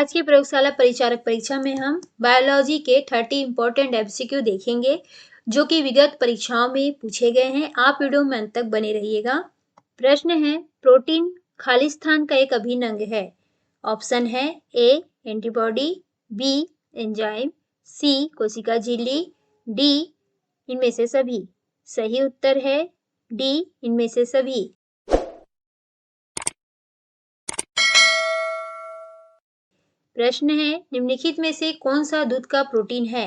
आज की प्रयोगशाला परिचारक परीक्षा में हम बायोलॉजी के 30 इंपॉर्टेंट एमसीक्यू देखेंगे जो कि विगत परीक्षाओं में पूछे गए हैं। आप वीडियो में अंत तक बने रहिएगा। प्रश्न है, प्रोटीन खालिस्तान का एक अभिन्न अंग है। ऑप्शन है ए एंटीबॉडी, बी एंजाइम, सी कोशिका झिल्ली, डी इनमें से सभी। सही उत्तर है डी इनमें से सभी। प्रश्न है, निम्नलिखित में से कौन सा दूध का प्रोटीन है।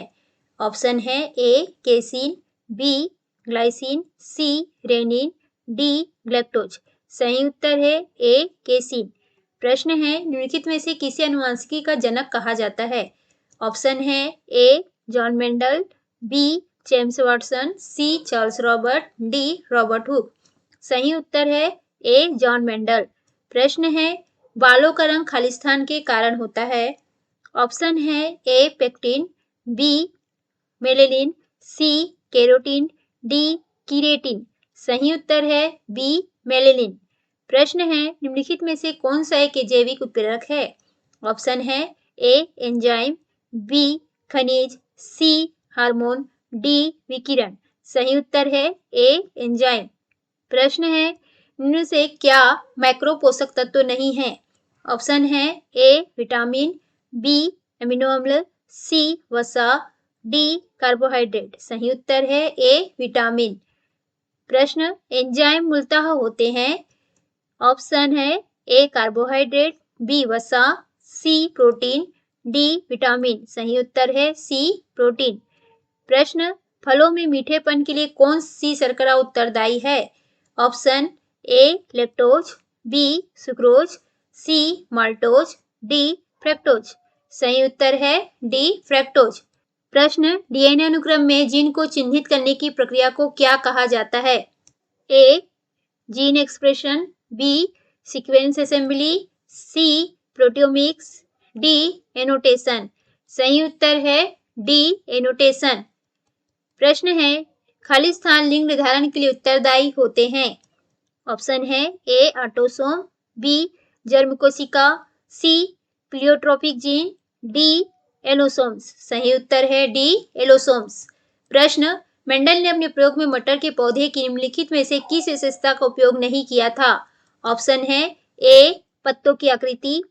ऑप्शन है ए केसिन, बी ग्लाइसिन, सी रेनिन, डी ग्लैक्टोज। सही उत्तर है ए केसिन। प्रश्न है, निम्नलिखित में से किसे अनुवांशिकी का जनक कहा जाता है। ऑप्शन है A John Mendel, B James Watson, C Charles Robert, D Robert Hooke. सही उत्तर है ए जॉन मेंडल। प्रश्न है, बालों का रंग खालिस्तान के कारण होता है। ऑप्शन है ए पेक्टिन, बी मेलेनिन, सी केरोटिन, डी कीरेटिन। सही उत्तर है बी मेलेनिन। प्रश्न है, निम्नलिखित में से कौन सा एक जैविक उत्प्रेरक है। ऑप्शन है ए एंजाइम, बी खनिज, सी हार्मोन, डी विकिरण। सही उत्तर है ए एंजाइम। प्रश्न है, इनमें से क्या मैक्रो पोषक तत्व नहीं है। ऑप्शन है ए विटामिन, बी अमीनो अम्ल, सी वसा, डी कार्बोहाइड्रेट। सही उत्तर है ए विटामिन। प्रश्न, एंजाइम मूलतः होते हैं। ऑप्शन है ए कार्बोहाइड्रेट, बी वसा, सी प्रोटीन, डी विटामिन। सही उत्तर है सी प्रोटीन। प्रश्न, फलों में मीठेपन के लिए कौन सी शर्करा उत्तरदायी है। Option A lactose, B sucrose, C maltose, D fructose. सही उत्तर है डी फ्रक्टोज। प्रश्न, डीएनए अनुक्रम में जीन को चिन्हित करने की प्रक्रिया को क्या कहा जाता है। A gene expression, B sequence assembly, C proteomics, D annotation. सही उत्तर है डी एनोटेशन। प्रश्न है, खालिस्तान लिंग निर्धारण के लिए उत्तरदायी होते हैं। ऑप्शन है ए ऑटोसोम, बी जर्म कोशिका, सी प्लियोट्रोपिक जीन, डी एलोसोम्स। सही उत्तर है डी एलोसोम्स। प्रश्न, मेंडल ने अपने प्रयोग में मटर के पौधे की निम्नलिखित में से किस विशेषता का उपयोग नहीं किया था। ऑप्शन है ए पत्तों की आकृति,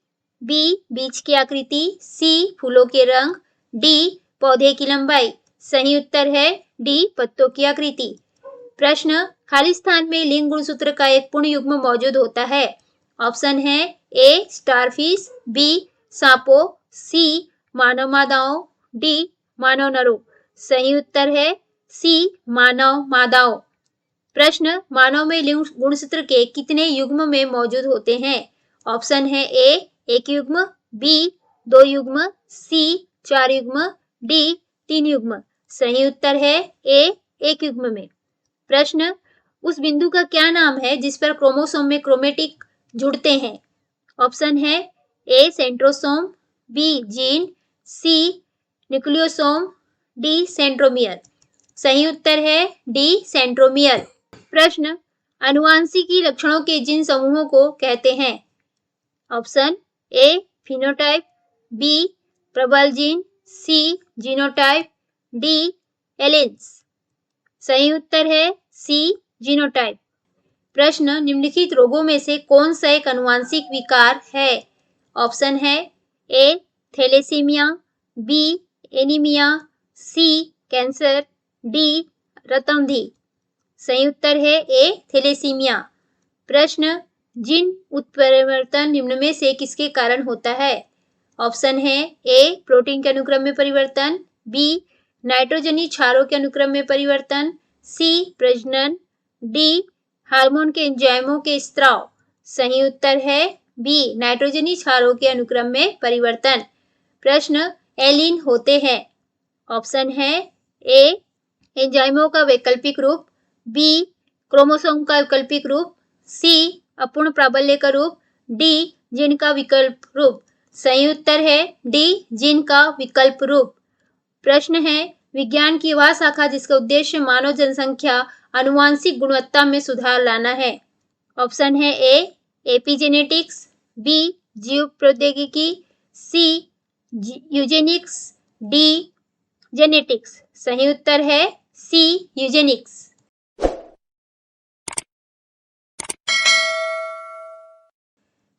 बी बीज की आकृति, सी फूलों के रंग, डी पौधे की लंबाई। सही उत्तर है डी पत्तों की आकृति। प्रश्न, खालिस्तान में लिंग गुणसूत्र का एक पूर्ण युग्म मौजूद होता है। ऑप्शन है ए स्टारफिश, बी सांपों, सी मानव मादाओं, डी मानव नरों। सही उत्तर है सी मानव मादाओं। प्रश्न, मानव में लिंग गुणसूत्र के कितने युग्म में मौजूद होते हैं। ऑप्शन है ए एक युग्म, बी 2 युग्म, सी 4 युग्म, डी 3 युग्म। सही उत्तर है ए एक युग्म में। प्रश्न, उस बिंदु का क्या नाम है जिस पर क्रोमोसोम में क्रोमेटिक जुड़ते हैं। ऑप्शन है ए सेंट्रोसोम, बी जीन, सी न्यूक्लियोसोम, डी सेंट्रोमियर। सही उत्तर है डी सेंट्रोमियर। प्रश्न, आनुवंशिकी लक्षणों के जिन समूहों को कहते हैं। ऑप्शन ए फिनोटाइप, बी प्रबल जीन, सी जीनोटाइप, डी एलेन्स। सही उत्तर है सी जीनोटाइप। प्रश्न, निम्नलिखित रोगों में से कौन सा एक आनुवंशिक विकार है। ऑप्शन है ए थैलेसीमिया, बी एनीमिया, सी कैंसर, डी रतौंधी। सही उत्तर है ए थैलेसीमिया। प्रश्न, जीन उत्परिवर्तन निम्न में से किसके कारण होता है। ऑप्शन है ए प्रोटीन के अनुक्रम में परिवर्तन, बी नाइट्रोजनी क्षारों के अनुक्रम में परिवर्तन, सी प्रजनन, डी हार्मोन के एंजाइमों के स्त्राव। सही उत्तर है बी नाइट्रोजनी क्षारों के अनुक्रम में परिवर्तन। प्रश्न, एलिन होते हैं। ऑप्शन है ए एंजाइमों का वैकल्पिक रूप, बी क्रोमोसोम का वैकल्पिक रूप, सी अपूर्ण प्राबल्य का रूप, डी जीन का विकल्प रूप। सही उत्तर है डी जीन का विकल्प रूप। प्रश्न है, विज्ञान की वह शाखा जिसका उद्देश्य मानव जनसंख्या आनुवंशिक गुणवत्ता में सुधार लाना है। ऑप्शन है ए एपिजेनेटिक्स, बी जीव प्रौद्योगिकी, सी यूजेनिक्स, डी जेनेटिक्स। सही उत्तर है सी यूजेनिक्स।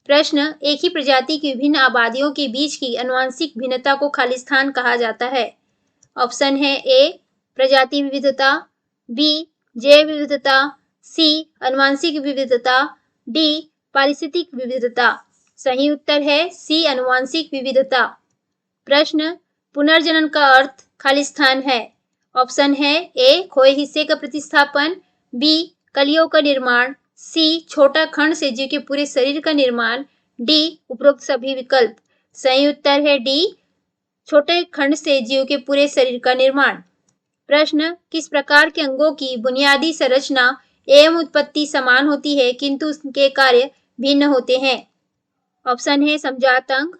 प्रश्न, एक ही प्रजाति की विभिन्न आबादियों के बीच की आनुवंशिक भिन्नता को खालिस्तान कहा जाता है। ऑप्शन है ए प्रजाति विविधता, बी जैव विविधता, सी आनुवंशिक विविधता, डी पारिस्थितिक विविधता। सही उत्तर है सी आनुवंशिक विविधता। प्रश्न, पुनर्जनन का अर्थ खालिस्तान है। ऑप्शन है ए खोए हिस्से का प्रतिस्थापन, बी कलियों का निर्माण, सी छोटा खंड से जीव के पूरे शरीर का निर्माण, डी उपरोक्त सभी विकल्प। सही उत्तर है डी छोटे खंड से जीव के पूरे शरीर का निर्माण। प्रश्न, किस प्रकार के अंगों की बुनियादी संरचना एवं उत्पत्ति समान होती है किंतु उनके कार्य भिन्न होते हैं। ऑप्शन है समजात अंग,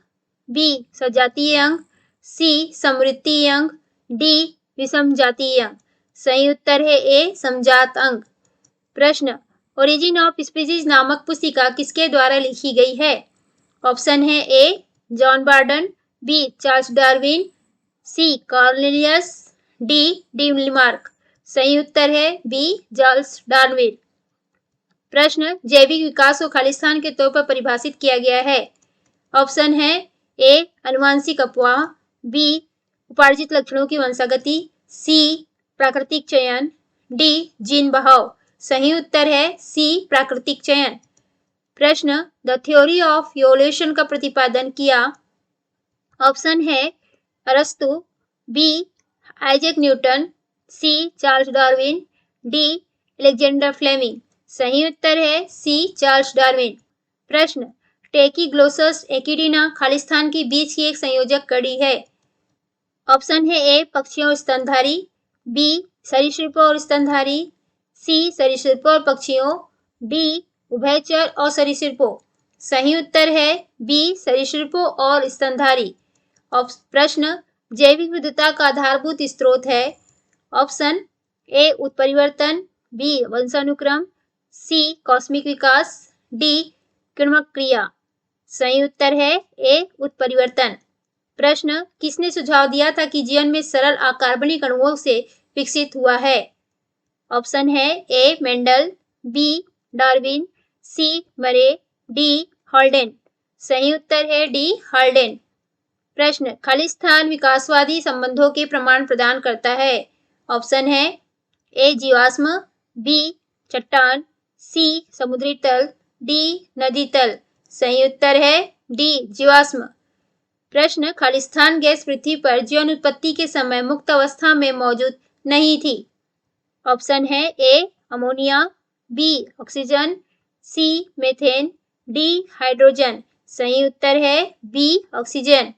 बी सजातीय अंग, सी समवृत्तीय अंग, डी विषमजातीय अंग। सही उत्तर है ए समजात अंग। प्रश्न, ओरिजिन ऑफ स्पीसीज नामक पुस्तिका किसके द्वारा लिखी गई है। ऑप्शन है A John बार्डन, B Charles Darwin, C Cornelius, D Lamarck. सही उत्तर है बी चार्ल्स डार्विन। प्रश्न, जैविक विकास को खालिस्तान के तौर पर परिभाषित किया गया है। ऑप्शन है ए आनुवंशिक अपवाह, बी उपार्जित लक्षणों की वंशागति, सी प्राकृतिक चयन, डी जीन बहाव। सही उत्तर है सी प्राकृतिक चयन। प्रश्न, द थ्योरी ऑफ इवोल्यूशन का प्रतिपादन किया। ऑप्शन है अरस्तु, B Isaac Newton, C Charles Darwin, D Alexander Fleming. सही उत्तर है सी चार्ल्स डार्विन। प्रश्न, टेकीग्लोसस एकिडीना खालिस्तान के बीच की एक संयोजक कड़ी है। ऑप्शन है ए पक्षियों और स्तनधारी, बी सरीसृपों और स्तनधारी, सी सरीसृपों और पक्षियों, डी उभयचर और सरीसृपों। सही उत्तर है बी सरीसृपों और स्तनधारी। प्रश्न, जैविक विविधता का आधारभूत स्रोत है। ऑप्शन ए उत्परिवर्तन, बी वंशानुक्रम, सी कॉस्मिक विकास, डी किण्वक क्रिया। सही उत्तर है ए उत्परिवर्तन। प्रश्न, किसने सुझाव दिया था कि जीवन में सरल अकार्बनिक अणुओं से विकसित हुआ है। ऑप्शन है ए मेंडल, बी डार्विन, सी मरे, डी हॉल्डेन। सही उत्तर है डी हॉल्डेन। प्रश्न, खालिस्तान विकासवादी संबंधों के प्रमाण प्रदान करता है। ऑप्शन है ए जीवाश्म, बी चट्टान, सी समुद्री तल, डी नदी तल। सही उत्तर है डी जीवाश्म। प्रश्न, खालिस्तान गैस पृथ्वी पर जीवन उत्पत्ति के समय मुक्त अवस्था में मौजूद नहीं थी। ऑप्शन है A ammonia, B oxygen, C methane, D hydrogen. सही उत्तर है बी ऑक्सीजन।